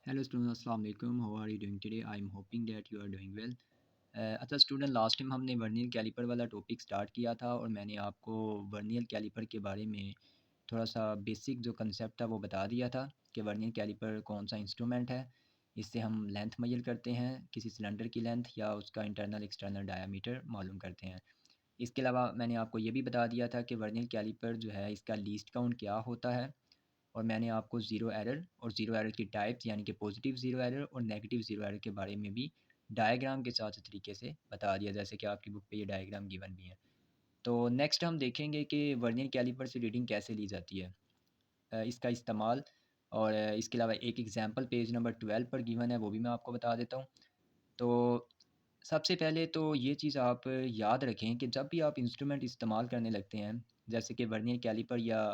Hello students, अस्सलाम वालेकुम. How are you doing today? I am hoping that you are doing well. अच्छा student, last time हमने vernier caliper वाला topic start किया था और मैंने आपको वर्नियर कैलिपर के बारे में थोड़ा सा बेसिक जो कंसेप्ट था वो बता दिया था कि वर्नियर कैलिपर कौन सा इंस्ट्रूमेंट है. इससे हम लेंथ मेजर करते हैं, किसी सिलेंडर की लेंथ या उसका इंटरनल एक्सटर्नल डायामीटर मालूम करते हैं. इसके अलावा मैंने आपको ये भी बता दिया था कि वर्नियर कैलिपर जो है इसका लीस्ट काउंट क्या होता है, और मैंने आपको ज़ीरो एरर और ज़ीरो एरर की टाइप्स यानी कि पॉजिटिव ज़ीरो एरर और नेगेटिव ज़ीरो एरर के बारे में भी डायग्राम के साथ तरीके से बता दिया, जैसे कि आपकी बुक पे ये डायग्राम गिवन भी है. तो नेक्स्ट हम देखेंगे कि वर्नियर कैलिपर से रीडिंग कैसे ली जाती है, इसका इस्तेमाल, और इसके अलावा एक एग्जांपल पेज नंबर 12 पर गिवन है, वो भी मैं आपको बता देता हूँ. तो सबसे पहले तो ये चीज़ आप याद रखें कि जब भी आप इंस्ट्रूमेंट इस्तेमाल करने लगते हैं, जैसे कि वर्नियर कैलिपर या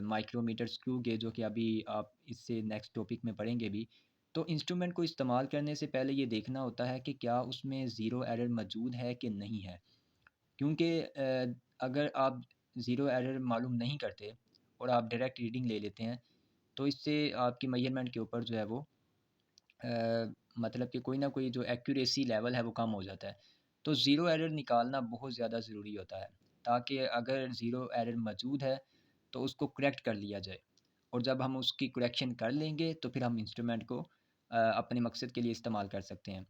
माइक्रोमीटर, स्क्रू गेज, जो कि अभी आप इससे नेक्स्ट टॉपिक में पढ़ेंगे भी, तो इंस्ट्रूमेंट को इस्तेमाल करने से पहले ये देखना होता है कि क्या उसमें ज़ीरो एरर मौजूद है कि नहीं है. क्योंकि अगर आप ज़ीरो एरर मालूम नहीं करते और आप डायरेक्ट रीडिंग ले लेते हैं, तो इससे आपकी मेजरमेंट के ऊपर जो है वो मतलब कि कोई ना कोई जो एक्यूरेसी लेवल है वो कम हो जाता है. तो ज़ीरो एरर निकालना बहुत ज़्यादा ज़रूरी होता है, ताकि अगर ज़ीरो एरर मौजूद है तो उसको करेक्ट कर लिया जाए, और जब हम उसकी करेक्शन कर लेंगे तो फिर हम इंस्ट्रूमेंट को अपने मकसद के लिए इस्तेमाल कर सकते हैं.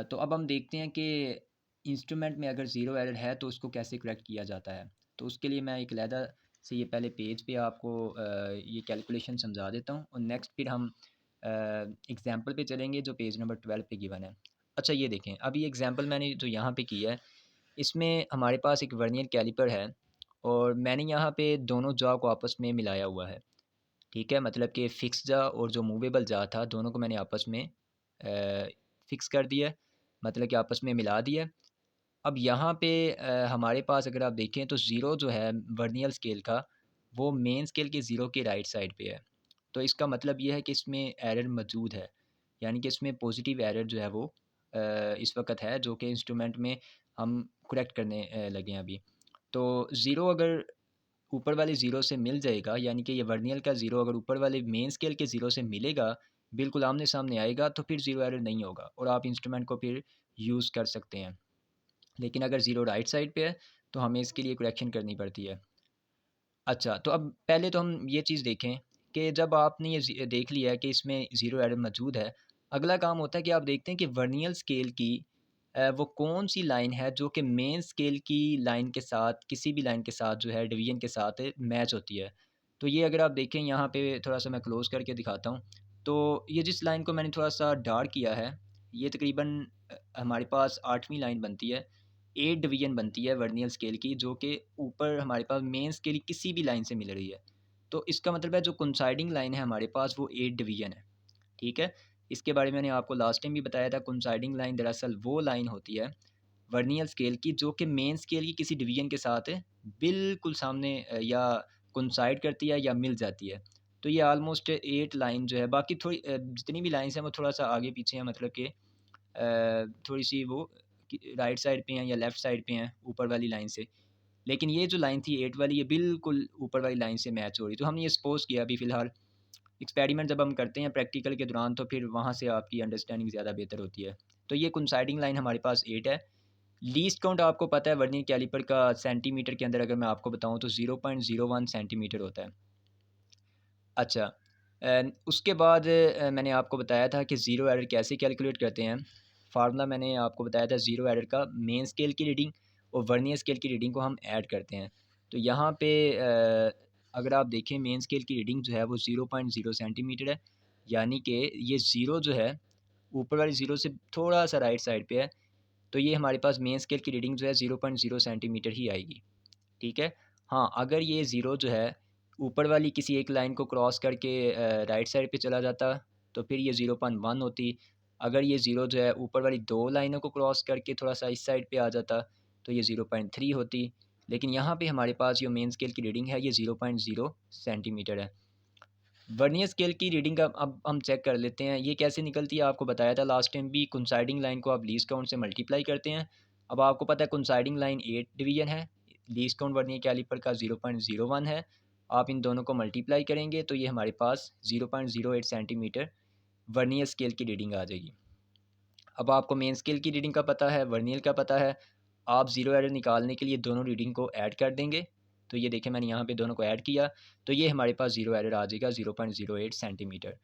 तो अब हम देखते हैं कि इंस्ट्रूमेंट में अगर ज़ीरो एरर है तो उसको कैसे करेक्ट किया जाता है. तो उसके लिए मैं एक अलहदा से ये पहले पेज पे आपको ये कैलकुलेशन समझा देता हूँ, और नेक्स्ट फिर हम एग्जांपल पे चलेंगे जो पेज नंबर 12 पे गिवन है. अच्छा ये देखें, अब ये एग्जांपल मैंने जो यहाँ पे किया है, इसमें हमारे पास एक वर्नियर कैलिपर है और मैंने यहाँ पे दोनों जॉ को आपस में मिलाया हुआ है. ठीक है, मतलब कि फ़िक्स जा और जो मूवेबल जा था, दोनों को मैंने आपस में फ़िक्स कर दिया है, मतलब कि आपस में मिला दिया है. अब यहाँ पे हमारे पास अगर आप देखें तो ज़ीरो जो है वर्नियर स्केल का, वो मेन स्केल के ज़ीरो के राइट साइड पे है. तो इसका मतलब ये है कि इसमें एरर मौजूद है, यानी कि इसमें पॉजिटिव एरर जो है वो इस वक्त है, जो कि इंस्ट्रूमेंट में हम करेक्ट करने लगे हैं अभी. तो ज़ीरो अगर ऊपर वाले ज़ीरो से मिल जाएगा, यानी कि ये वर्नियर का ज़ीरो अगर ऊपर वाले मेन स्केल के ज़ीरो से मिलेगा, बिल्कुल आमने सामने आएगा, तो फिर ज़ीरो एरर नहीं होगा और आप इंस्ट्रूमेंट को फिर यूज़ कर सकते हैं. लेकिन अगर ज़ीरो राइट साइड पे है तो हमें इसके लिए करेक्शन करनी पड़ती है. अच्छा, तो अब पहले तो हम ये चीज़ देखें कि जब आपने ये देख लिया है कि इसमें ज़ीरो एरर मौजूद है, अगला काम होता है कि आप देखते हैं कि वर्नियर स्केल की वो कौन-सी लाइन है जो कि मेन स्केल की लाइन के साथ, किसी भी लाइन के साथ जो है डिवीज़न के साथ मैच होती है. तो ये अगर आप देखें यहाँ पे, थोड़ा-सा मैं क्लोज़ करके दिखाता हूँ. तो ये जिस लाइन को मैंने थोड़ा-सा डार्क किया है, ये तकरीबन हमारे पास 8वीं लाइन बनती है. 8 डिवीज़न बनती है वर्नियर स्केल की, जो कि ऊपर हमारे पास मेन स्केल की किसी भी लाइन से मिल रही है. तो इसका मतलब है जो कोइंसाइडिंग लाइन है हमारे पास वो 8 डिवीज़न है, ठीक है? इसके बारे में मैंने आपको लास्ट टाइम भी बताया था. कोइंसाइडिंग लाइन दरअसल वो लाइन होती है वर्नियर स्केल की जो कि मेन स्केल की किसी डिवीज़न के साथ बिल्कुल सामने या कोइंसाइड करती है या मिल जाती है. तो ये ऑलमोस्ट 8 लाइन जो है, बाकी थोड़ी जितनी भी लाइन्स हैं वो थोड़ा-सा आगे-पीछे हैं, मतलब कि थोड़ी-सी वो कि राइट साइड पे हैं या लेफ़्ट साइड पे हैं ऊपर वाली लाइन से। लेकिन ये जो लाइन थी 8 वाली, ये बिल्कुल ऊपर वाली लाइन से मैच हो रही. तो हमने ये सपोज़ किया अभी फ़िलहाल. एक्सपेरिमेंट जब हम करते हैं प्रैक्टिकल के दौरान, तो फिर वहाँ से आपकी अंडरस्टैंडिंग ज़्यादा बेहतर होती है. तो ये कोइंसाइडिंग लाइन हमारे पास 8 है. लीस्ट काउंट आपको पता है वर्नियर कैलिपर का सेंटीमीटर के अंदर अगर मैं आपको बताऊँ तो 0.01 सेंटीमीटर होता है. अच्छा, उसके बाद मैंने आपको बताया था कि ज़ीरो एरर कैसे कैलकुलेट करते हैं. फार्मूला मैंने आपको बताया था ज़ीरो एरर का, मेन स्केल की रीडिंग और वर्नियर स्केल की रीडिंग को हम ऐड करते हैं. तो यहाँ पे अगर आप देखें मेन स्केल की रीडिंग जो है वो 0.0 सेंटीमीटर है, यानी कि ये ज़ीरो जो है ऊपर वाली ज़ीरो से थोड़ा-सा राइट साइड पे है. तो ये हमारे पास मेन स्केल की रीडिंग जो है 0.0 सेंटीमीटर ही आएगी, ठीक है? हाँ, अगर ये ज़ीरो जो है ऊपर वाली किसी एक लाइन को क्रॉस करके राइट साइड पे चला जाता, तो फिर ये 0.1 होती. अगर ये ज़ीरो जो है ऊपर वाली 2 लाइनों को क्रॉस करके थोड़ा-सा इस साइड पे आ जाता, तो ये 0.3 होती. लेकिन यहाँ पे हमारे पास जो मेन स्केल की रीडिंग है ये 0.0 सेंटीमीटर है. वर्नियर स्केल की रीडिंग अब हम चेक कर लेते हैं, ये कैसे निकलती है. आपको बताया था लास्ट टाइम भी, कोइंसाइडिंग लाइन को आप लीस्ट काउंट से मल्टीप्लाई करते हैं. अब आपको पता है कोइंसाइडिंग लाइन 8 डिवीज़न है, लीस्ट काउंट वर्नियर कैलिपर का 0.01 है. आप इन दोनों को मल्टीप्लाई करेंगे तो ये हमारे पास 0.08 सेंटीमीटर वर्नियर स्केल की रीडिंग आ जाएगी। अब आपको मेन स्केल की रीडिंग का पता है, वर्नियर का पता है, आप ज़ीरो एरर निकालने के लिए दोनों रीडिंग को ऐड कर देंगे। तो ये देखें मैंने यहाँ पे दोनों को ऐड किया, तो ये हमारे पास ज़ीरो एरर आ जाएगा 0.08 सेंटीमीटर।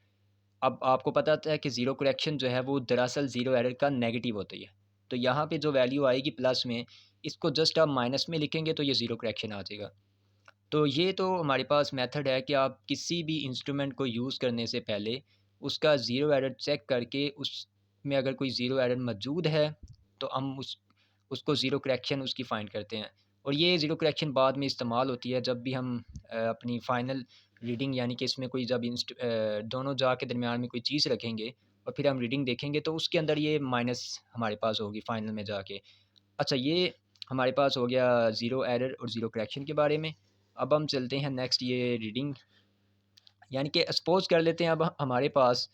अब आपको पता है कि ज़ीरो करेक्शन जो है वो दरअसल ज़ीरो एरर का नेगेटिव होती है। तो यहाँ पे जो वैल्यू आएगी प्लस में, इसको जस्ट आप माइनस में लिखेंगे तो ये ज़ीरो करेक्शन आ जाएगा। तो ये तो हमारे पास मेथड है कि आप किसी भी इंस्ट्रूमेंट को यूज़ करने से पहले उसका ज़ीरो एरर चेक करके उसमें अगर कोई ज़ीरो एरर मौजूद है तो हम उसको ज़ीरो करेक्शन उसकी फ़ाइंड करते हैं। और ये ज़ीरो करेक्शन बाद में इस्तेमाल होती है जब भी हम अपनी फ़ाइनल रीडिंग यानी कि इसमें कोई जब दोनों जा के दरमियान में कोई चीज़ रखेंगे और फिर हम रीडिंग देखेंगे तो उसके अंदर ये माइनस हमारे पास होगी फ़ाइनल में जाके। अच्छा, ये हमारे पास हो गया ज़ीरो एरर और ज़ीरो करेक्शन के बारे में। अब हम चलते हैं नेक्स्ट ये रीडिंग, यानी कि सपोज़ कर लेते हैं अब हमारे पास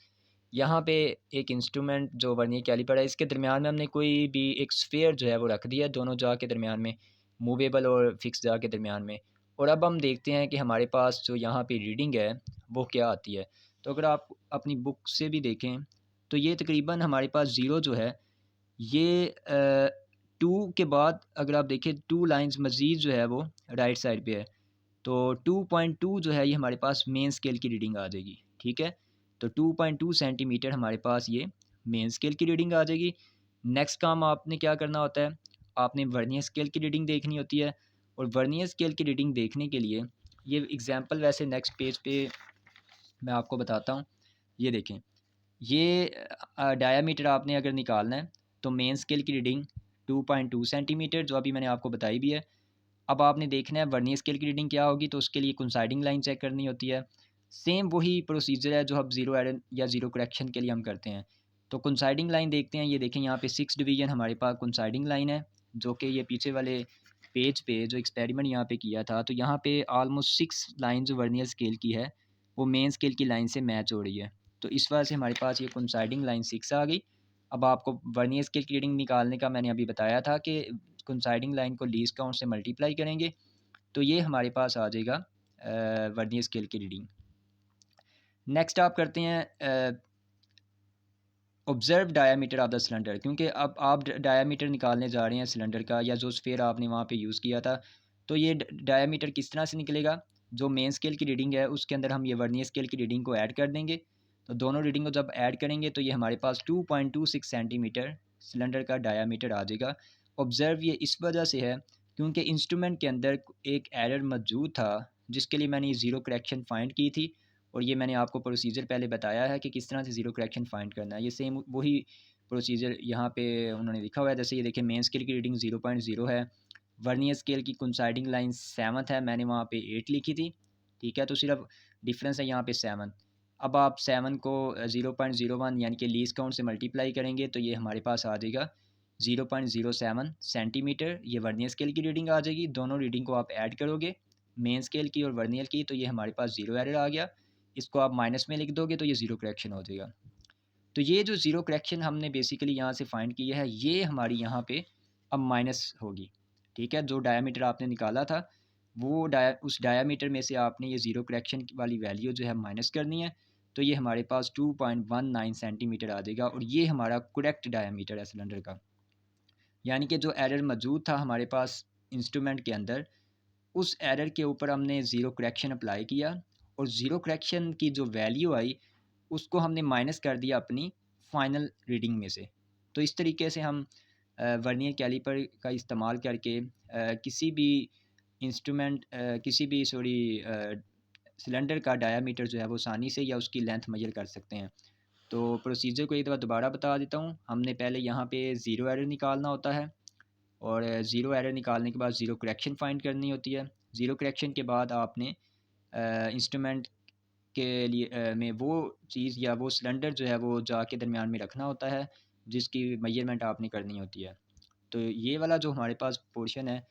यहाँ पे एक इंस्ट्रूमेंट जो वर्नियर कैलिपर है, इसके दरमियान में हमने कोई भी एक स्फीयर जो है वो रख दिया है दोनों जा के दरमियान में, मूवेबल और फिक्स जा के दरमियान में। और अब हम देखते हैं कि हमारे पास जो यहाँ पे रीडिंग है वो क्या आती है। तो अगर आप अपनी बुक से भी देखें तो ये तकरीबन हमारे पास ज़ीरो जो है ये 2 के बाद अगर आप देखें 2 लाइन्स मज़ीद जो है वो राइट साइड पे है। तो 2.2 जो है ये हमारे पास मेन स्केल की रीडिंग आ जाएगी, ठीक है? तो 2.2 सेंटीमीटर हमारे पास ये मेन स्केल की रीडिंग आ जाएगी। नेक्स्ट काम आपने क्या करना होता है, आपने वर्नियर स्केल की रीडिंग देखनी होती है। और वर्नियर स्केल की रीडिंग देखने के लिए ये एग्ज़ाम्पल वैसे नेक्स्ट पेज पे मैं आपको बताता हूँ। ये देखें, ये डायामीटर आपने अगर निकालना है तो मेन स्केल की रीडिंग 2.2 सेंटीमीटर जो अभी मैंने आपको बताई भी है। अब आपने देखना है वर्नियर स्केल की रीडिंग क्या होगी, तो उसके लिए कोइंसाइडिंग लाइन चेक करनी होती है। सेम वही प्रोसीजर है जो हम ज़ीरो एरर या ज़ीरो करेक्शन के लिए हम करते हैं। तो कोइंसाइडिंग लाइन देखते हैं, ये देखें यहाँ पे 6 डिवीज़न हमारे पास कोइंसाइडिंग लाइन है, जो कि ये पीछे वाले पेज पे जो एक्सपेरिमेंट यहाँ पे किया था, तो यहाँ पे ऑलमोस्ट 6 लाइन जो वर्नियर स्केल की है, वो मेन स्केल की लाइन से मैच हो रही है। तो इस वजह से हमारे पास ये कोइंसाइडिंग लाइन 6 आ गई। अब आपको वर्नियर स्केल की रीडिंग निकालने का मैंने अभी बताया था कि कोइंसाइडिंग लाइन को लीस्ट काउंट से मल्टीप्लाई करेंगे तो ये हमारे पास आ जाएगा वर्नियर स्केल की रीडिंग। नेक्स्ट आप करते हैं observe diameter of the cylinder, क्योंकि अब आप डायामीटर निकालने जा रहे हैं सिलेंडर का या जो स्फीयर आपने वहाँ पे यूज़ किया था। तो ये डायामीटर किस तरह से निकलेगा, जो मेन स्केल की रीडिंग है उसके अंदर हम ये वर्नियर स्केल की रीडिंग को ऐड कर देंगे। तो दोनों रीडिंग को जब ऐड करेंगे तो ये हमारे पास 2.26 सेंटीमीटर सिलेंडर का डायामीटर आ जाएगा। ऑब्जर्व ये इस वजह से है क्योंकि इंस्ट्रूमेंट के अंदर एक एरर मौजूद था जिसके लिए मैंने ये ज़ीरो करेक्शन फाइंड की थी। और ये मैंने आपको प्रोसीजर पहले बताया है कि किस तरह से ज़ीरो करेक्शन फाइंड करना है। ये सेम वही प्रोसीजर यहाँ पे उन्होंने लिखा हुआ है। जैसे ये देखिए मेन स्केल की रीडिंग 0.0 है, वर्नियर स्केल की कोइंसाइडिंग लाइन 7th है, मैंने वहाँ पे 8 लिखी थी, ठीक है? तो सिर्फ डिफरेंस है यहाँ पे 7। अब आप 7 को 0.01 यानी कि लीस्ट काउंट से मल्टीप्लाई करेंगे तो ये हमारे पास आ जाएगा 0.07 सेंटीमीटर। ये वर्नियर स्केल की रीडिंग आ जाएगी। दोनों रीडिंग को आप ऐड करोगे, मेन स्केल की और वर्नियर की, तो ये हमारे पास ज़ीरो एरर आ गया। इसको आप माइनस में लिख दोगे तो ये ज़ीरो करेक्शन हो जाएगा। तो ये जो ज़ीरो करेक्शन हमने बेसिकली यहाँ से फाइंड की है, ये हमारी यहाँ पे अब माइनस होगी, ठीक है? जो डायामीटर आपने निकाला था वो उस डायामीटर में से आपने ये ज़ीरो करेक्शन वाली वैल्यू जो है माइनस करनी है। तो ये हमारे पास 2.19 सेंटीमीटर आ जाएगा और ये हमारा करेक्ट डायामीटर है सिलेंडर का। यानी कि जो एरर मौजूद था हमारे पास इंस्ट्रूमेंट के अंदर, उस एरर के ऊपर हमने ज़ीरो करेक्शन अप्लाई किया और ज़ीरो करेक्शन की जो वैल्यू आई उसको हमने माइनस कर दिया अपनी फाइनल रीडिंग में से। तो इस तरीके से हम वर्नियर कैलिपर का इस्तेमाल करके किसी भी इंस्ट्रूमेंट किसी भी सिलेंडर का डायामीटर जो है वो आसानी से या उसकी लेंथ मेजर कर सकते हैं। तो प्रोसीजर को एक दफ़ा दोबारा बता देता हूँ। हमने पहले यहाँ पे ज़ीरो एरर निकालना होता है और ज़ीरो एरर निकालने के बाद ज़ीरो करेक्शन फाइंड करनी होती है। ज़ीरो करेक्शन के बाद आपने इंस्ट्रूमेंट के लिए में वो चीज़ या वो सिलेंडर जो है वो जाके दरमियान में रखना होता है जिसकी मेजरमेंट आपने करनी होती है। तो ये वाला जो हमारे पास पोर्शन है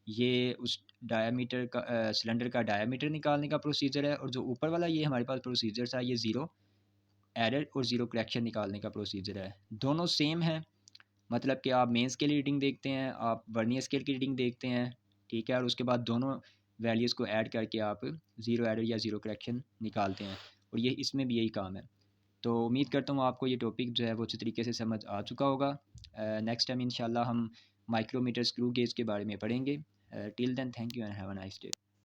ये उस डायामीटर का सिलेंडर का डायामीटर निकालने का प्रोसीजर है और जो ऊपर वाला ये हमारे पास प्रोसीजर था ये ज़ीरो एरर और ज़ीरो करेक्शन निकालने का प्रोसीजर है। दोनों सेम है, मतलब कि आप मेन स्केल रीडिंग देखते हैं, आप वर्नियर स्केल की रीडिंग देखते हैं, ठीक है? और उसके बाद दोनों वैल्यूज़ को ऐड करके आप ज़ीरो एरर या ज़ीरो करेक्शन निकालते हैं और ये इसमें भी यही काम है। तो उम्मीद करता हूँ आपको ये टॉपिक जो है वो अच्छी तरीके से समझ आ चुका होगा। नेक्स्ट टाइम इंशाल्लाह हम माइक्रोमीटर स्क्रू गेज के बारे में पढ़ेंगे। Till then thank you and have a nice day.